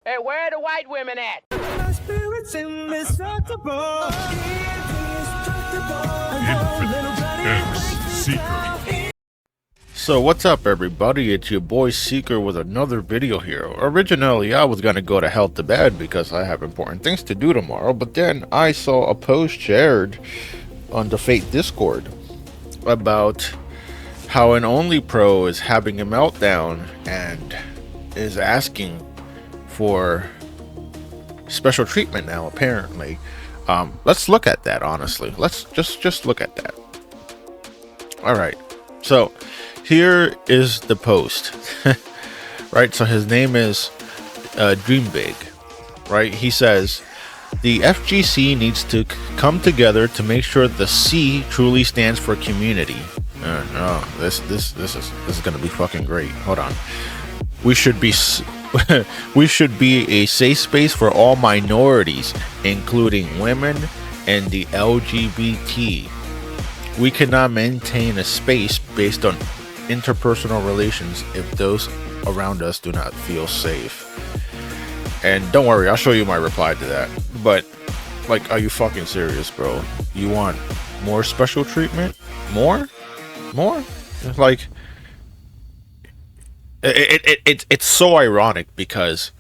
Hey, where are the white women at? My spirit's indestructible. InfiniteXSeeker. So what's up, everybody? It's your boy Seeker with another video here. Originally I was gonna go to hell to bed because I have important things to do tomorrow, but then I saw a post shared on the Fate Discord about how an Only Pro is having a meltdown and is asking for special treatment now, apparently. Let's look at that, honestly. Let's just look at that. All right, so here is the post. Right, so his name is Dream Big, right? He says the FGC needs to come together to make sure the C truly stands for community. No, this is gonna be fucking great. Hold on. We should be we should be a safe space for all minorities, including women and the LGBT. We cannot maintain a space based on interpersonal relations if those around us do not feel safe. And don't worry, I'll show you my reply to that. But like, are you fucking serious, bro? You want more special treatment? More? Like, it's so ironic because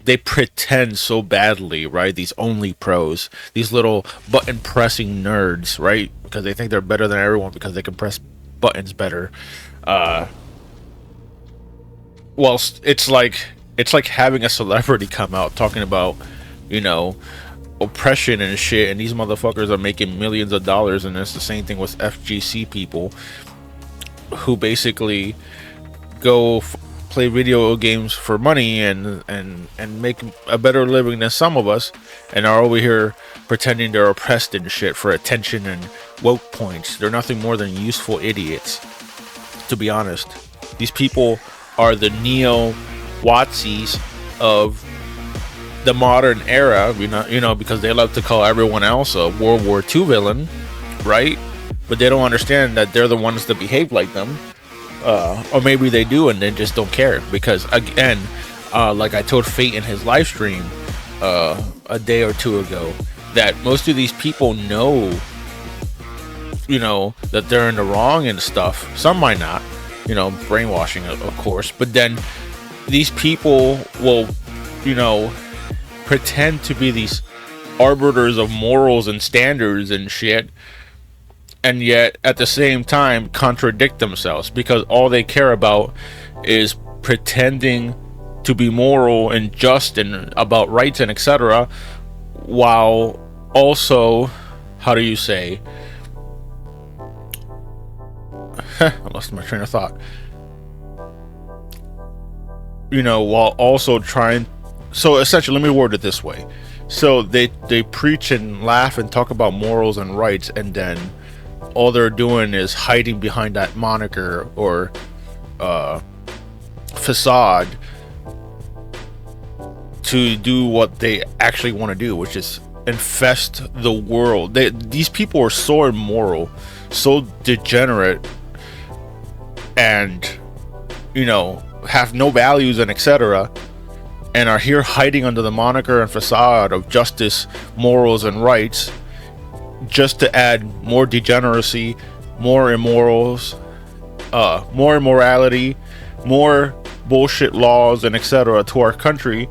they pretend so badly, right? These Only Pros, these little button pressing nerds, right? Because they think they're better than everyone because they can press buttons better. Well, it's like having a celebrity come out talking about, you know, oppression and shit, and these motherfuckers are making millions of dollars, and it's the same thing with FGC people who basically go play video games for money and make a better living than some of us, and are over here pretending they're oppressed and shit for attention and woke points. They're nothing more than useful idiots, to be honest. These people are the neo-Wattsies of the modern era, you know, because they love to call everyone else a World War II villain, right? But they don't understand that they're the ones that behave like them. Or maybe they do and they just don't care, because again, like I told Fate in his live stream a day or two ago, that most of these people know, you know, that they're in the wrong and stuff. Some might not, you know, brainwashing of course, but then these people will, you know, pretend to be these arbiters of morals and standards and shit, and yet at the same time contradict themselves, because all they care about is pretending to be moral and just and about rights and etc., while also, how do you say, I lost my train of thought, you know, while also trying. So essentially, let me word it this way. So they preach and laugh and talk about morals and rights, and then all they're doing is hiding behind that moniker or facade to do what they actually want to do, which is infest the world. These people are so immoral, so degenerate, and, you know, have no values and etc., and are here hiding under the moniker and facade of justice, morals, and rights, just to add more degeneracy, more immorals, more immorality, more bullshit laws and etc. to our country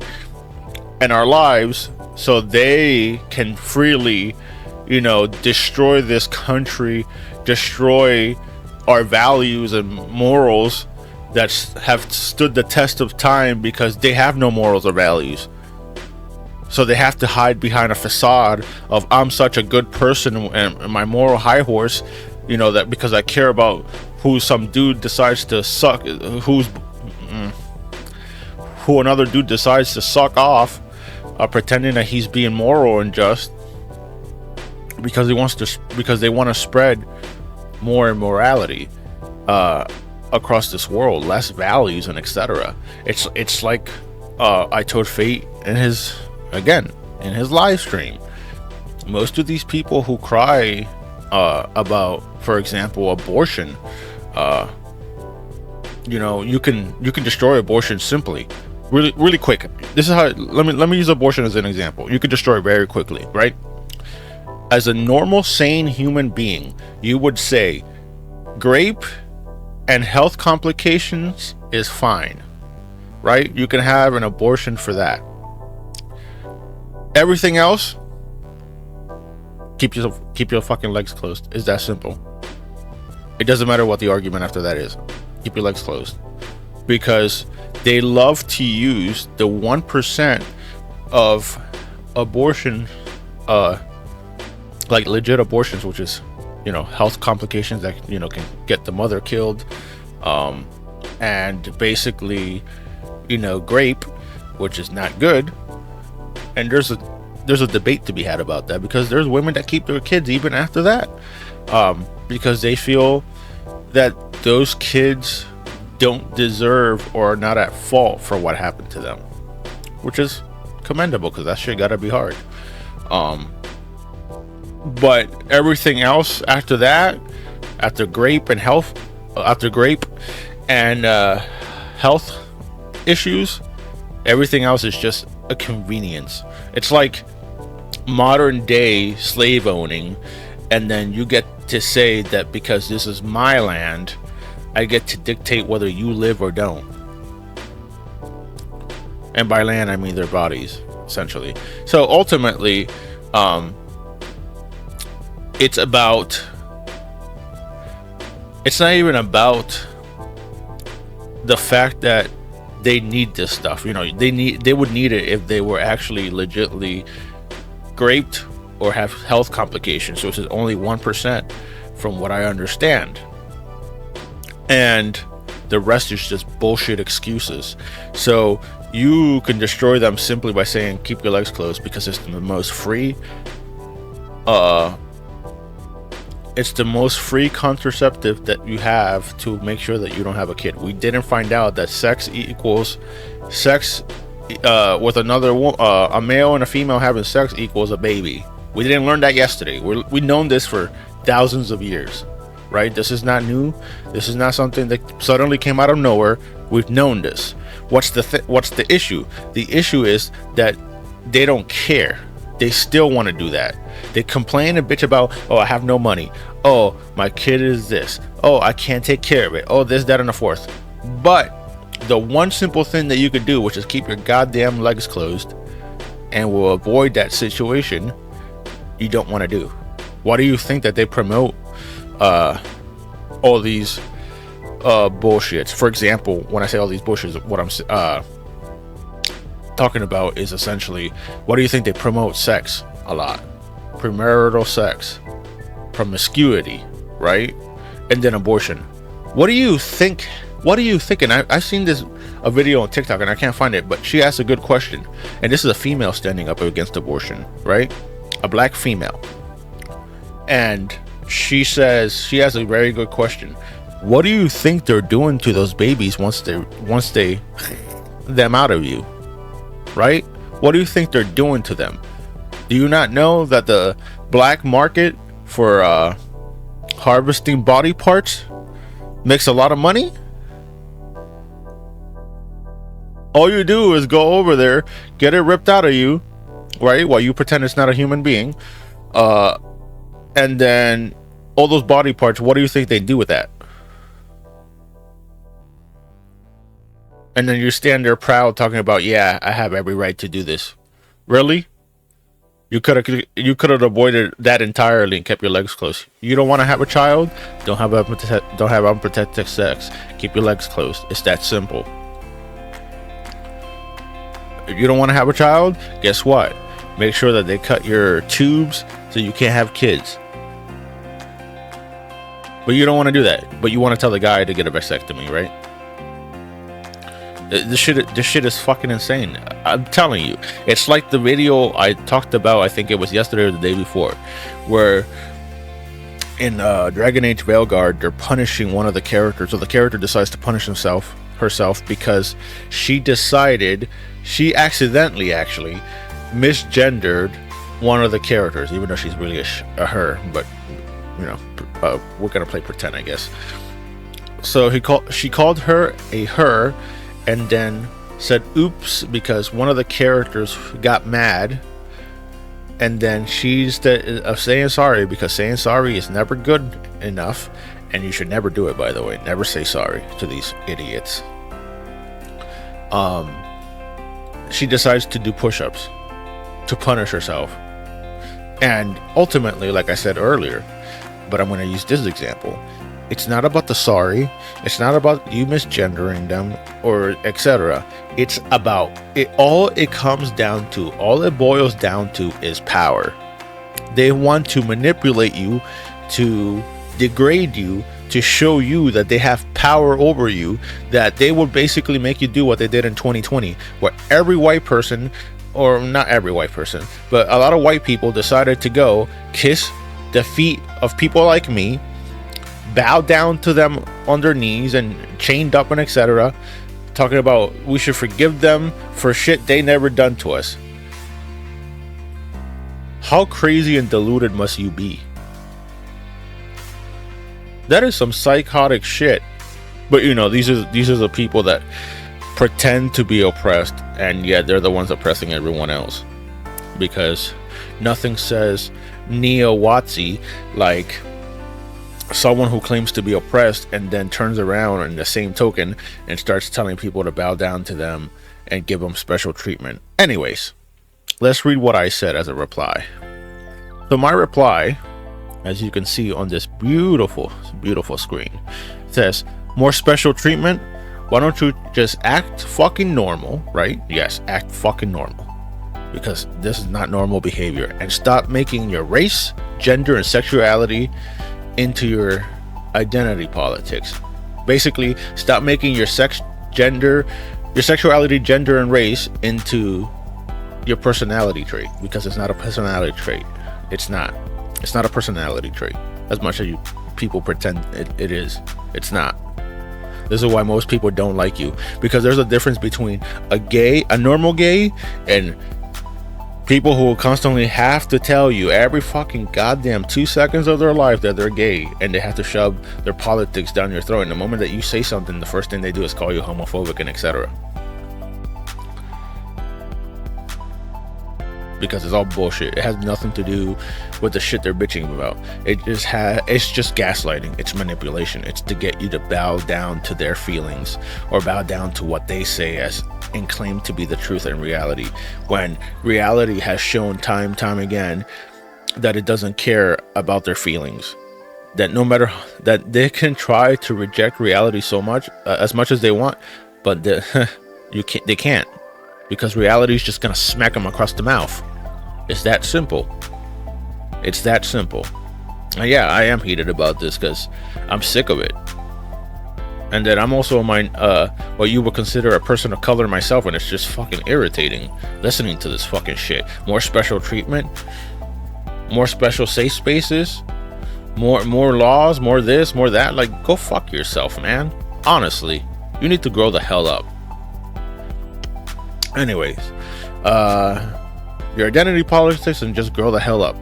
and our lives, so they can freely, you know, destroy this country, destroy our values and morals that have stood the test of time, because they have no morals or values. So they have to hide behind a facade of, I'm such a good person and my moral high horse, you know, that because I care about who some dude decides to suck, who another dude decides to suck off, pretending that he's being moral and just because they want to spread more immorality across this world, less values and etc. It's like I told Fate in his live stream, most of these people who cry about, for example, abortion, you know, you can destroy abortion simply really quick. This is how. Let me use abortion as an example. You could destroy it very quickly, right? As a normal, sane human being, you would say grape and health complications is fine, right? You can have an abortion for that. Everything else, keep your fucking legs closed. It's that simple. It doesn't matter what the argument after that is. Keep your legs closed, because they love to use the 1% of abortion, like legit abortions, which is, health complications that, can get the mother killed, and basically, grape, which is not good. And there's a debate to be had about that, because there's women that keep their kids even after that, because they feel that those kids don't deserve or are not at fault for what happened to them, which is commendable, because that shit gotta be hard. But everything else after that, after grape and health issues, everything else is just a convenience. It's like modern day slave owning, and then you get to say that because this is my land, I get to dictate whether you live or don't. And by land, I mean their bodies, essentially. So ultimately, it's not even about the fact that they need this stuff. They would need it if they were actually legitimately graped or have health complications. So it's only 1%, from what I understand, and the rest is just bullshit excuses. So you can destroy them simply by saying keep your legs closed, because it's the most free contraceptive that you have to make sure that you don't have a kid. We didn't find out that sex with another a male and a female having sex equals a baby. We didn't learn that yesterday. We've known this for thousands of years, right? This is not new. This is not something that suddenly came out of nowhere. We've known this. What's the issue? The issue is that they don't care. They still want to do that. They complain and bitch about, oh, I have no money. Oh, my kid is this. Oh, I can't take care of it. Oh, this, that, and the fourth. But the one simple thing that you could do, which is keep your goddamn legs closed, and will avoid that situation, you don't want to do. Why do you think that they promote all these bullshits? For example, when I say all these bullshits, what I'm talking about is essentially, what do you think they promote? Sex a lot, premarital sex, promiscuity, right? And then abortion. What do you think? And I've seen a video on TikTok, and I can't find it, but she asked a good question, and this is a female standing up against abortion, right? A black female, and she says, she has a very good question. What do you think they're doing to those babies once they them out of you, right? What do you think they're doing to them? Do you not know that the black market for harvesting body parts makes a lot of money? All you do is go over there, get it ripped out of you, right? While you pretend it's not a human being. And then all those body parts, what do you think they do with that? And then you stand there proud talking about, yeah, I have every right to do this. Really? You could have avoided that entirely and kept your legs closed. You don't want to have a child? Don't have unprotected sex. Keep your legs closed. It's that simple. If you don't want to have a child, guess what? Make sure that they cut your tubes so you can't have kids. But you don't want to do that. But you want to tell the guy to get a vasectomy, right? This shit is fucking insane. I'm telling you. It's like the video I talked about, I think it was yesterday or the day before, where in Dragon Age Veilguard, they're punishing one of the characters. So the character decides to punish herself because she accidentally actually misgendered one of the characters, even though she's really a her, but we're gonna play pretend, I guess. So she called her a her, and then said oops because one of the characters got mad, and then she's saying sorry, because saying sorry is never good enough, and you should never do it, by the way. Never say sorry to these idiots. She decides to do push-ups to punish herself, and ultimately, like I said earlier, but I'm going to use this example, it's not about the sorry, it's not about you misgendering them or etc. It's about it. All it comes down to, all it boils down to, is power. They want to manipulate you, to degrade you, to show you that they have power over you, that they will basically make you do what they did in 2020, where every white person, or not every white person, but a lot of white people decided to go kiss the feet of people like me, bow down to them on their knees and chained up and etc., talking about we should forgive them for shit they never done to us. How crazy and deluded must you be? That is some psychotic shit. But you know, these are the people that pretend to be oppressed, and yet they're the ones oppressing everyone else, because nothing says neo-Watsy like someone who claims to be oppressed and then turns around in the same token and starts telling people to bow down to them and give them special treatment. Anyways, let's read what I said as a reply. So my reply, as you can see on this beautiful screen, says, more special treatment? Why don't you just act fucking normal, right? Yes, act fucking normal, because this is not normal behavior, and stop making your race, gender, and sexuality into your identity politics. Basically, stop making your sexuality, gender, and race into your personality trait, because it's not a personality trait. It's not a personality trait, as much as you people pretend it is. It's not. This is why most people don't like you, because there's a difference between a normal gay, and people who will constantly have to tell you every fucking goddamn 2 seconds of their life that they're gay, and they have to shove their politics down your throat. And the moment that you say something, the first thing they do is call you homophobic and etc. Because it's all bullshit. It has nothing to do with the shit they're bitching about. It's just gaslighting. It's manipulation. It's to get you to bow down to their feelings, or bow down to what they say as and claim to be the truth and reality, when reality has shown time again that it doesn't care about their feelings. That no matter that they can try to reject reality so much, as much as they want, but they can't, because reality is just gonna smack them across the mouth. It's that simple. It's that simple. And yeah, I am heated about this because I'm sick of it. And then I'm also what you would consider a person of color myself, and it's just fucking irritating listening to this fucking shit. More special treatment, more special safe spaces, more laws, more this, more that. Like, go fuck yourself, man. Honestly, you need to grow the hell up. Anyways, your identity politics, and just grow the hell up.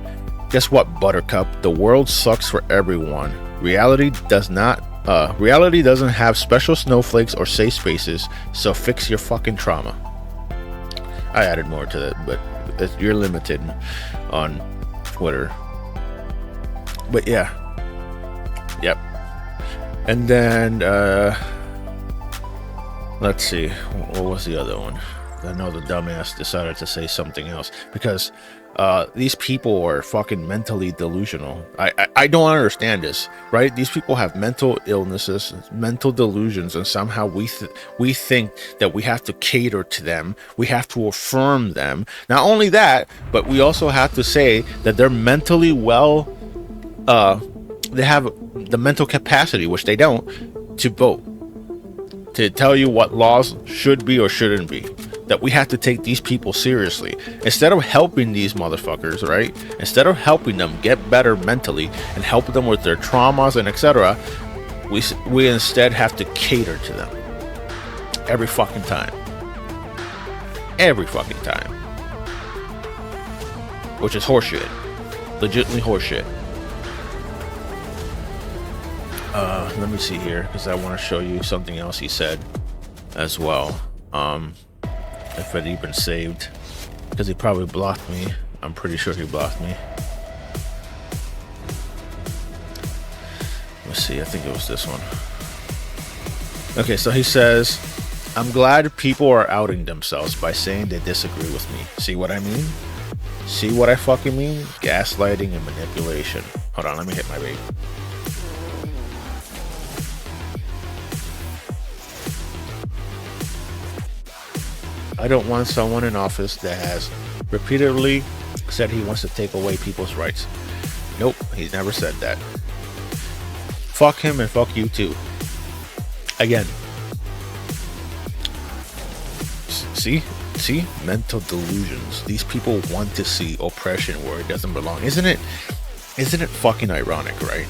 Guess what, Buttercup? The world sucks for everyone. Reality doesn't have special snowflakes or safe spaces, so fix your fucking trauma. I added more to that, but you're limited on Twitter. But yeah. Yep. And then, let's see. What was the other one? I know the dumbass decided to say something else, because these people are fucking mentally delusional. I don't understand this, right? These people have mental illnesses, mental delusions, and somehow we think that we have to cater to them. We have to affirm them. Not only that, but we also have to say that they're mentally well, they have the mental capacity, which they don't, to vote, to tell you what laws should be or shouldn't be. That we have to take these people seriously. Instead of helping these motherfuckers, right? Instead of helping them get better mentally and help them with their traumas and etc., we instead have to cater to them. Every fucking time. Every fucking time. Which is horseshit. Legitimately horseshit. Let me see here, because I want to show you something else he said as well. If it even saved, because he probably blocked me. I'm pretty sure he blocked me. Let's see, I think it was this one. Okay, so he says, I'm glad people are outing themselves by saying they disagree with me. See what I mean? See what I fucking mean? Gaslighting and manipulation. Hold on, let me hit my bait. I don't want someone in office that has repeatedly said he wants to take away people's rights. Nope, he's never said that. Fuck him and fuck you too. Again. See? Mental delusions. These people want to see oppression where it doesn't belong. Isn't it fucking ironic, right?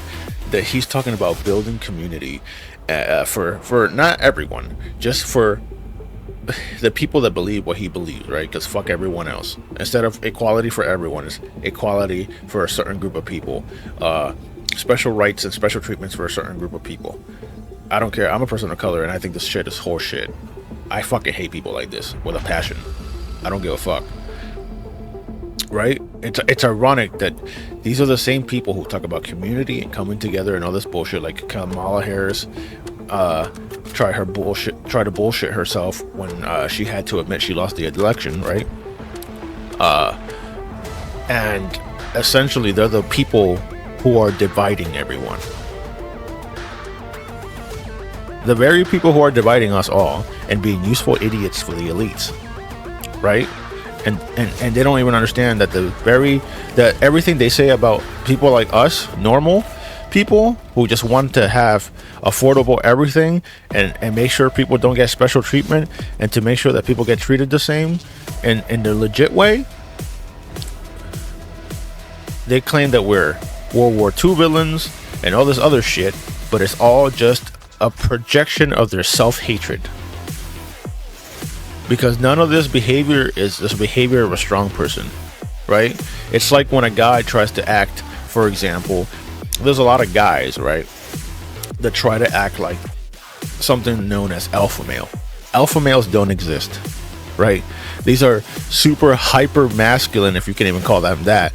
That he's talking about building community for not everyone, just for the people that believe what he believes, right? Because fuck everyone else. Instead of equality for everyone, it's equality for a certain group of people. Special rights and special treatments for a certain group of people. I don't care. I'm a person of color, and I think this shit is horse shit. I fucking hate people like this with a passion. I don't give a fuck. Right? It's ironic that these are the same people who talk about community and coming together and all this bullshit, like Kamala Harris try to bullshit herself when she had to admit she lost the election, right? And essentially they're the people who are dividing everyone. The very people who are dividing us all and being useful idiots for the elites, right? And they don't even understand that that everything they say about people like us, normal people who just want to have affordable everything and make sure people don't get special treatment and to make sure that people get treated the same in the legit way. They claim that we're World War II villains and all this other shit, but it's all just a projection of their self-hatred. Because none of this behavior is this behavior of a strong person, right? It's like when a guy tries to act, for example, there's a lot of guys, right, that try to act like something known as alpha male. Alpha males don't exist, right? These are super hyper masculine, if you can even call them that,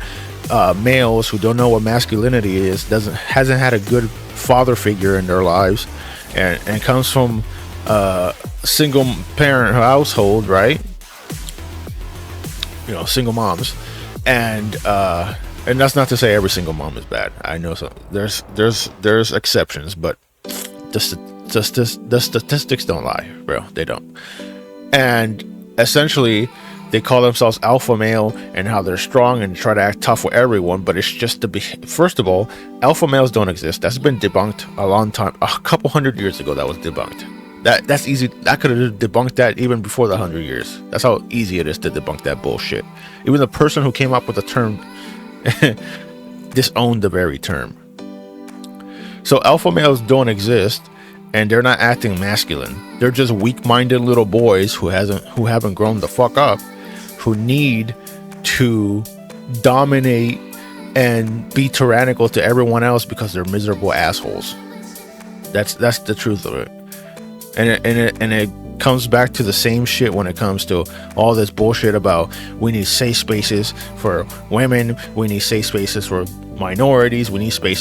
males who don't know what masculinity is, hasn't had a good father figure in their lives, and comes from single parent household, right? You know, single moms, and that's not to say every single mom is bad. I know so. There's exceptions, but the statistics don't lie, bro. They don't. And essentially, they call themselves alpha male and how they're strong and try to act tough with everyone, but it's just first of all, alpha males don't exist. That's been debunked a long time, a couple hundred years ago. That was debunked. That's easy. I could have debunked that even before the 100 years. That's how easy it is to debunk that bullshit. Even the person who came up with the term disowned the very term. So alpha males don't exist, and they're not acting masculine. They're just weak-minded little boys who haven't grown the fuck up, who need to dominate and be tyrannical to everyone else because they're miserable assholes. That's the truth of it. And it comes back to the same shit when it comes to all this bullshit about we need safe spaces for women, we need safe spaces for minorities, we need safe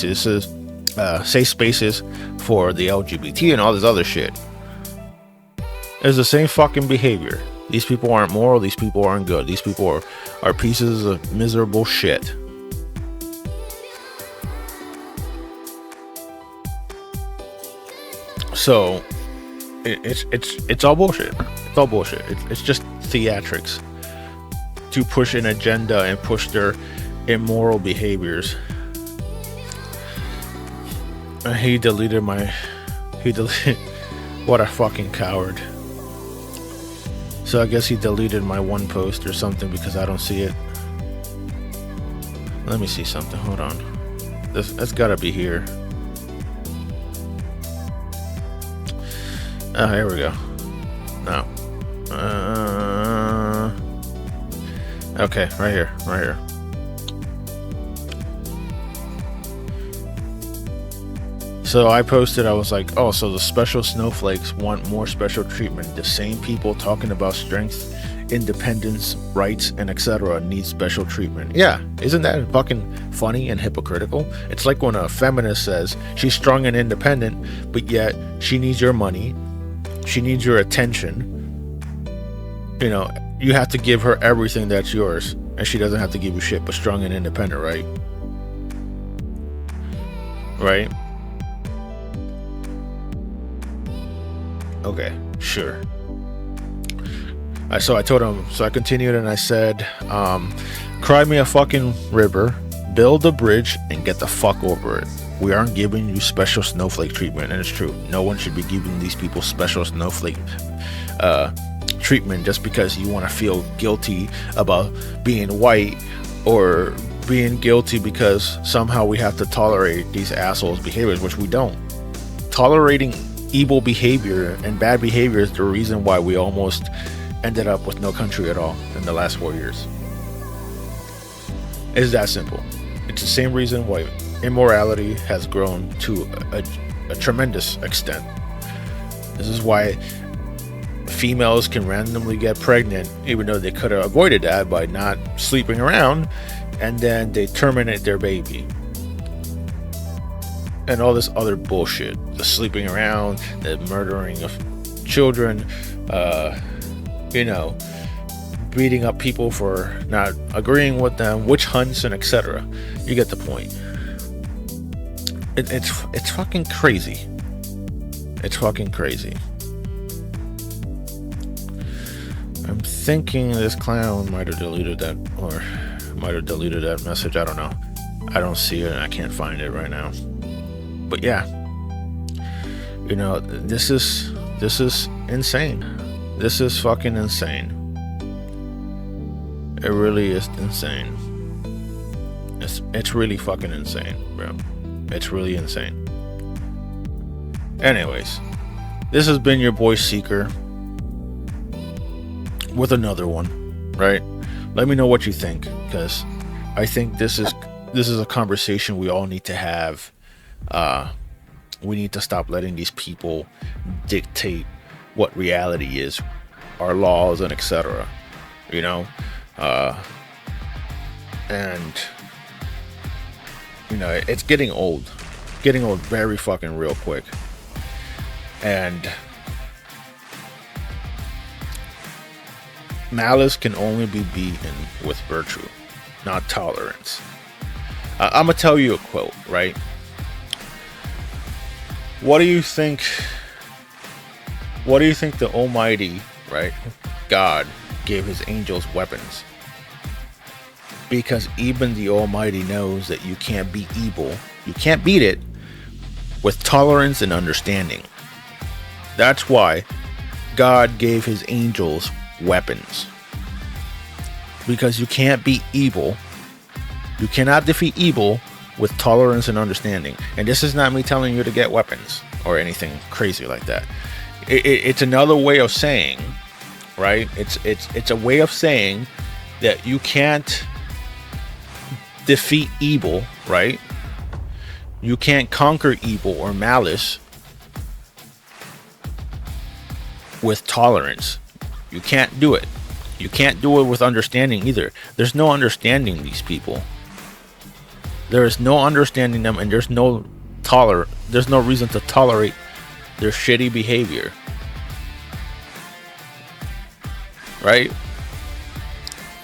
spaces for the LGBT and all this other shit. It's the same fucking behavior. These people aren't moral, these people aren't good, these people are pieces of miserable shit. So it's all bullshit. It's all bullshit. It's just theatrics to push an agenda and push their immoral behaviors. He deleted what a fucking coward. So I guess he deleted my one post or something because I don't see it. Let me see something. Hold on. That's gotta be here. Oh, here we go. No. Okay, right here. So I posted, I was like, oh, so the special snowflakes want more special treatment. The same people talking about strength, independence, rights, and etc. need special treatment. Yeah, isn't that fucking funny and hypocritical? It's like when a feminist says she's strong and independent, but yet she needs your money, she needs your attention. You know, you have to give her everything that's yours, and she doesn't have to give you shit, but strong and independent, right? Right? Okay, sure. So I told him, so I continued and I said, cry me a fucking river, build a bridge, and get the fuck over it. We aren't giving you special snowflake treatment. And it's true. No one should be giving these people special snowflake treatment just because you want to feel guilty about being white, or being guilty because somehow we have to tolerate these assholes' behaviors, which we don't. Tolerating evil behavior and bad behavior is the reason why we almost ended up with no country at all in the last 4 years. It's that simple. It's the same reason why immorality has grown to a tremendous extent. This is why females can randomly get pregnant, even though they could have avoided that by not sleeping around, and then they terminate their baby. And all this other bullshit. The sleeping around, the murdering of children, you know, beating up people for not agreeing with them, witch hunts, and etc. You get the point. It's fucking crazy. It's fucking crazy. I'm thinking this clown might have deleted that, or might have deleted that message. I don't know. I don't see it and I can't find it right now. But yeah, you know, this is insane. This is fucking insane. It really is insane. It's really fucking insane, bro. It's really insane. Anyways, this has been your boy Seeker with another one, right? Let me know what you think, because I think this is a conversation we all need to have. We need to stop letting these people dictate what reality is, our laws, and etc. You know, and you know, it's getting old very fucking real quick. And malice can only be beaten with virtue, not tolerance. I'm gonna tell you a quote, right? What do you think the Almighty, right, God, gave his angels weapons? Because even the Almighty knows that you can't beat evil. You can't beat it with tolerance and understanding. That's why God gave his angels weapons. Because you can't beat evil. You cannot defeat evil with tolerance and understanding. And this is not me telling you to get weapons or anything crazy like that. It's another way of saying, right? It's a way of saying that you can't defeat evil, right? You can't conquer evil or malice with tolerance. You can't do it. You can't do it with understanding either. There's no understanding these people. There is no understanding them, and there's no reason to tolerate their shitty behavior. Right?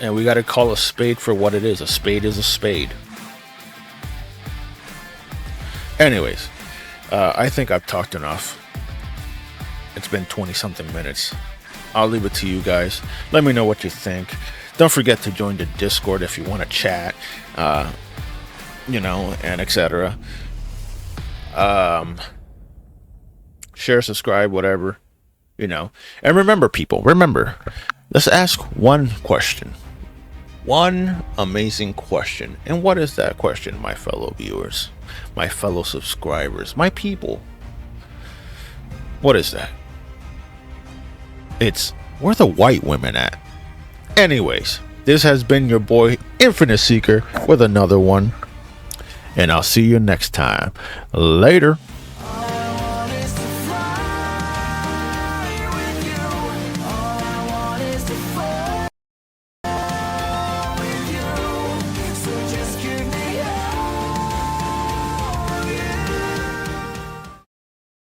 And we got to call a spade for what it is. A spade is a spade. Anyways, I think I've talked enough. It's been 20 something minutes. I'll leave it to you guys. Let me know what you think. Don't forget to join the Discord if you want to chat, you know, and etc. Share, subscribe, whatever, you know. And remember, people, let's ask one question. One amazing question. And what is that question, my fellow viewers, my fellow subscribers, my people? What is that? It's, where the white women at? Anyways, this has been your boy InfiniteXSeeker with another one. And I'll see you next time. Later.